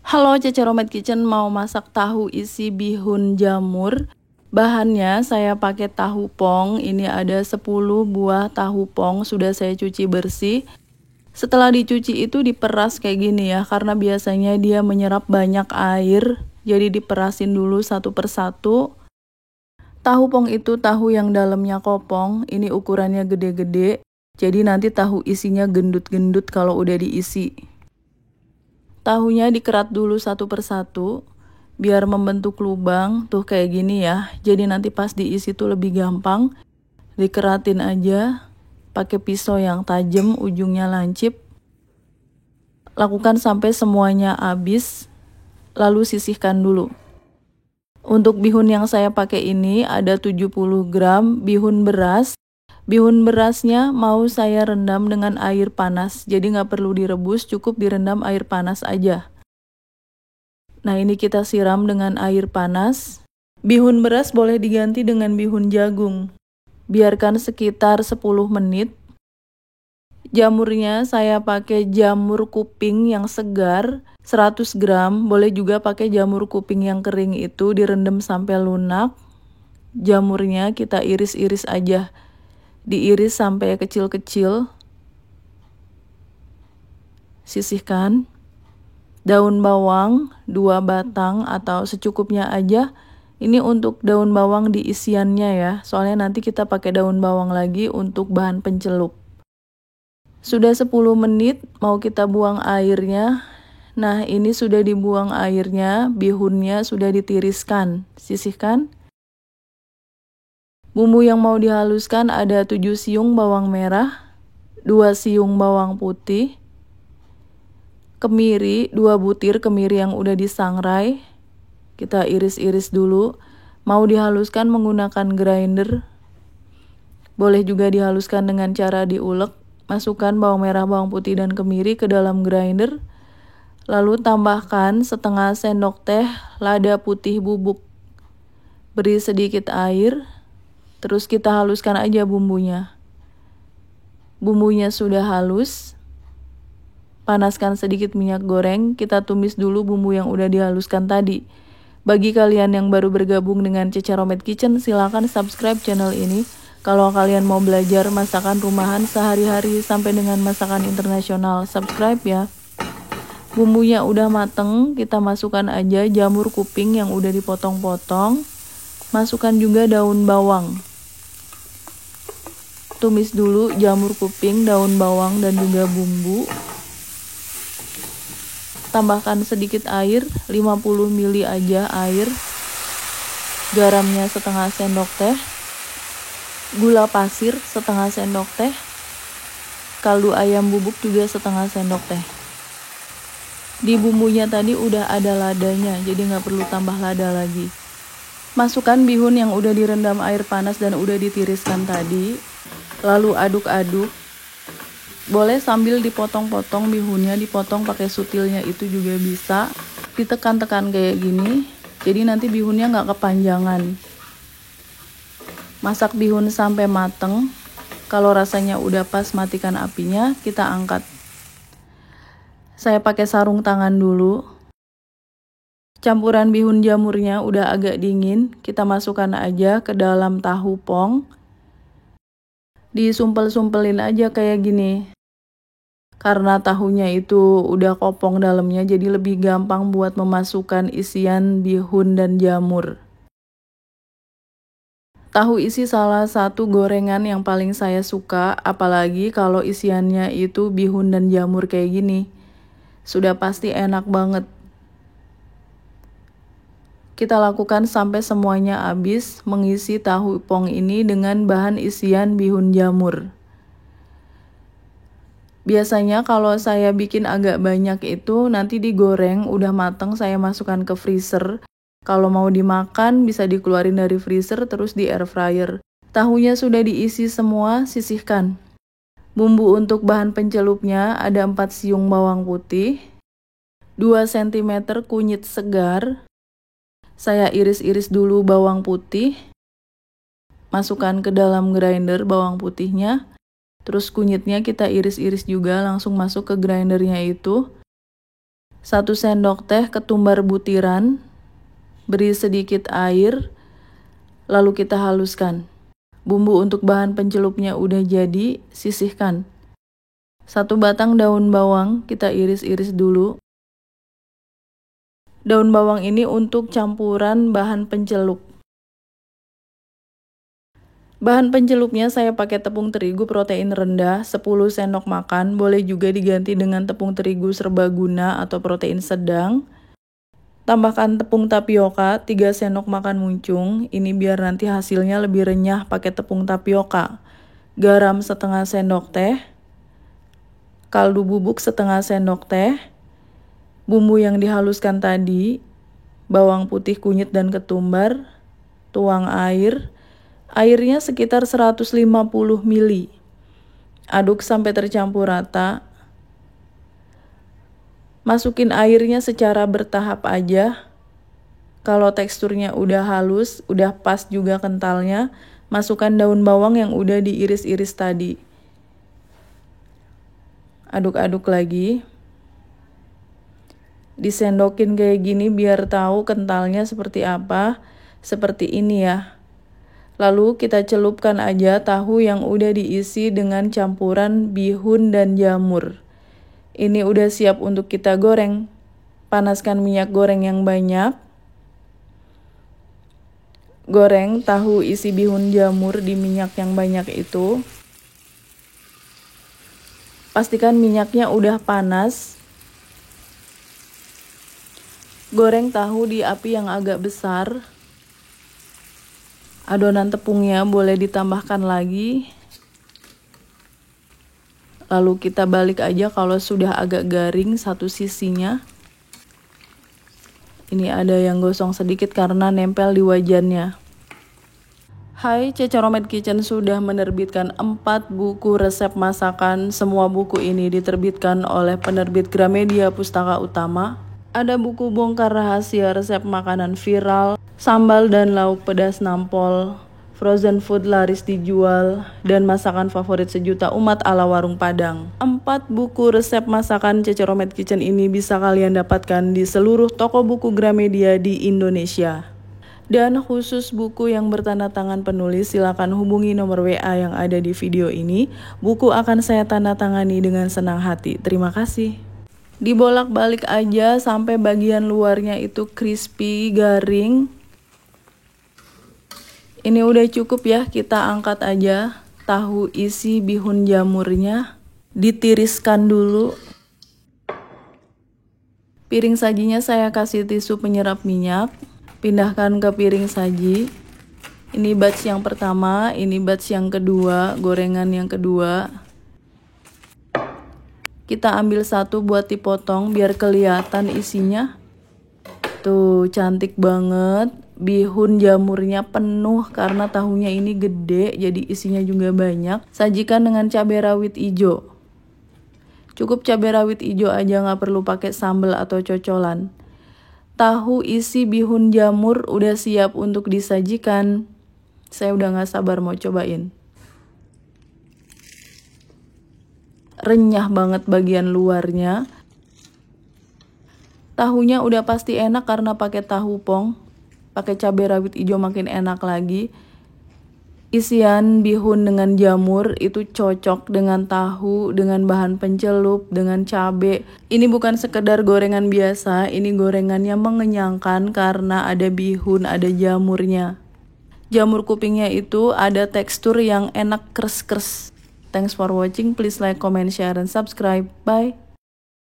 Halo Cece Romet Kitchen, mau masak tahu isi bihun jamur. Bahannya saya pakai tahu pong. Ini ada 10 buah tahu pong, sudah saya cuci bersih. Setelah dicuci itu diperas kayak gini ya, karena biasanya dia menyerap banyak air. Jadi diperasin dulu satu persatu. Tahu pong itu tahu yang dalamnya kopong, ini ukurannya gede-gede. Jadi nanti tahu isinya gendut-gendut kalau udah diisi. Tahunya dikerat dulu satu persatu biar membentuk lubang tuh kayak gini ya. Jadi nanti pas diisi tuh lebih gampang. Dikeratin aja pakai pisau yang tajam, ujungnya lancip. Lakukan sampai semuanya habis, lalu sisihkan dulu. Untuk bihun yang saya pakai ini ada 70 gram bihun beras. Bihun berasnya mau saya rendam dengan air panas, jadi nggak perlu direbus, cukup direndam air panas aja. Nah, ini kita siram dengan air panas. Bihun beras boleh diganti dengan bihun jagung. Biarkan sekitar 10 menit. Jamurnya saya pakai jamur kuping yang segar, 100 gram. Boleh juga pakai jamur kuping yang kering itu, direndam sampai lunak. Jamurnya kita iris-iris aja. Diiris sampai kecil-kecil. Sisihkan. Daun bawang 2 batang atau secukupnya aja. Ini untuk daun bawang di isiannya ya, soalnya nanti kita pakai daun bawang lagi untuk bahan pencelup. Sudah 10 menit mau kita buang airnya. Nah, ini sudah dibuang airnya, bihunnya sudah ditiriskan. Sisihkan. Bumbu yang mau dihaluskan ada 7 siung bawang merah, 2 siung bawang putih, kemiri, 2 butir kemiri yang udah disangrai. Kita iris-iris dulu. Mau dihaluskan menggunakan grinder. Boleh juga dihaluskan dengan cara diulek. Masukkan bawang merah, bawang putih, dan kemiri ke dalam grinder. Lalu tambahkan setengah sendok teh lada putih bubuk. Beri sedikit air. Terus kita haluskan aja bumbunya. Bumbunya sudah halus. Panaskan sedikit minyak goreng, kita tumis dulu bumbu yang udah dihaluskan tadi. Bagi kalian yang baru bergabung dengan Cece Romet Kitchen, silakan subscribe channel ini. Kalau kalian mau belajar masakan rumahan sehari-hari sampai dengan masakan internasional, subscribe ya. Bumbunya udah mateng, kita masukkan aja jamur kuping yang udah dipotong-potong. Masukkan juga daun bawang. Tumis dulu jamur kuping, daun bawang, dan juga bumbu. Tambahkan sedikit air, 50 ml aja air. Garamnya setengah sendok teh. Gula pasir setengah sendok teh. Kaldu ayam bubuk juga setengah sendok teh. Di bumbunya tadi udah ada ladanya, jadi nggak perlu tambah lada lagi. Masukkan bihun yang udah direndam air panas dan udah ditiriskan tadi. Lalu aduk-aduk. Boleh sambil dipotong-potong bihunnya, dipotong pakai sutilnya itu juga bisa. Ditekan-tekan kayak gini, jadi nanti bihunnya nggak kepanjangan. Masak bihun sampai mateng. Kalau rasanya udah pas, matikan apinya, kita angkat. Saya pakai sarung tangan dulu. Campuran bihun jamurnya udah agak dingin, kita masukkan aja ke dalam tahu pong. Disumpel-sumpelin aja kayak gini. Karena tahunya itu udah kopong dalamnya, jadi lebih gampang buat memasukkan isian bihun dan jamur. Tahu isi salah satu gorengan yang paling saya suka, apalagi kalau isiannya itu bihun dan jamur kayak gini. Sudah pasti enak banget. Kita lakukan sampai semuanya habis, mengisi tahu pong ini dengan bahan isian bihun jamur. Biasanya kalau saya bikin agak banyak itu nanti digoreng, udah mateng saya masukkan ke freezer. Kalau mau dimakan bisa dikeluarin dari freezer terus di air fryer. Tahunya sudah diisi semua, sisihkan. Bumbu untuk bahan pencelupnya ada 4 siung bawang putih, 2 cm kunyit segar. Saya iris-iris dulu bawang putih. Masukkan ke dalam grinder bawang putihnya. Terus kunyitnya kita iris-iris juga, langsung masuk ke grindernya itu. 1 sendok teh ketumbar butiran, beri sedikit air, lalu kita haluskan. Bumbu untuk bahan pencelupnya udah jadi, sisihkan. 1 batang daun bawang kita iris-iris dulu. Daun bawang ini untuk campuran bahan pencelup. Bahan pencelupnya saya pakai tepung terigu protein rendah 10 sendok makan, boleh juga diganti dengan tepung terigu serbaguna atau protein sedang. Tambahkan tepung tapioka 3 sendok makan muncung, ini biar nanti hasilnya lebih renyah pakai tepung tapioka. Garam setengah sendok teh, kaldu bubuk setengah sendok teh, bumbu yang dihaluskan tadi, bawang putih kunyit dan ketumbar, tuang air, airnya sekitar 150 ml. Aduk sampai tercampur rata. Masukin airnya secara bertahap aja. Kalau teksturnya udah halus, udah pas juga kentalnya, masukkan daun bawang yang udah diiris-iris tadi. Aduk-aduk lagi. Disendokin kayak gini biar tahu kentalnya seperti apa. Seperti ini ya. Lalu kita celupkan aja tahu yang udah diisi dengan campuran bihun dan jamur. Ini udah siap untuk kita goreng. Panaskan minyak goreng yang banyak. Goreng tahu isi bihun jamur di minyak yang banyak itu. Pastikan minyaknya udah panas. Goreng tahu di api yang agak besar. Adonan tepungnya boleh ditambahkan lagi. Lalu kita balik aja kalau sudah agak garing satu sisinya. Ini ada yang gosong sedikit karena nempel di wajannya. Hai, Ceceromet Kitchen sudah menerbitkan 4 buku resep masakan. Semua buku ini diterbitkan oleh penerbit Gramedia Pustaka Utama. Ada buku bongkar rahasia resep makanan viral, sambal dan lauk pedas nampol, frozen food laris dijual, dan masakan favorit sejuta umat ala warung Padang. 4 buku resep masakan Ceceromet Kitchen ini bisa kalian dapatkan di seluruh toko buku Gramedia di Indonesia. Dan khusus buku yang bertanda tangan penulis, silakan hubungi nomor WA yang ada di video ini. Buku akan saya tanda tangani dengan senang hati. Terima kasih. Dibolak-balik aja sampai bagian luarnya itu crispy, garing. Ini udah cukup ya, kita angkat aja tahu isi bihun jamurnya. Ditiriskan dulu. Piring sajinya saya kasih tisu penyerap minyak. Pindahkan ke piring saji. Ini batch yang pertama, ini batch yang kedua, gorengan yang kedua. Kita ambil satu buat dipotong biar kelihatan isinya. Tuh, cantik banget. Bihun jamurnya penuh karena tahunya ini gede, jadi isinya juga banyak. Sajikan dengan cabai rawit hijau. Cukup cabai rawit hijau aja, nggak perlu pakai sambal atau cocolan. Tahu isi bihun jamur udah siap untuk disajikan. Saya udah gak sabar mau cobain. Renyah banget bagian luarnya. Tahunya udah pasti enak karena pakai tahu pong. Pakai cabai rawit hijau makin enak lagi. Isian bihun dengan jamur itu cocok dengan tahu, dengan bahan pencelup, dengan cabai. Ini bukan sekedar gorengan biasa, ini gorengannya mengenyangkan karena ada bihun, ada jamurnya. Jamur kupingnya itu ada tekstur yang enak kres-kres. Thanks for watching, please like, comment, share, and subscribe. Bye.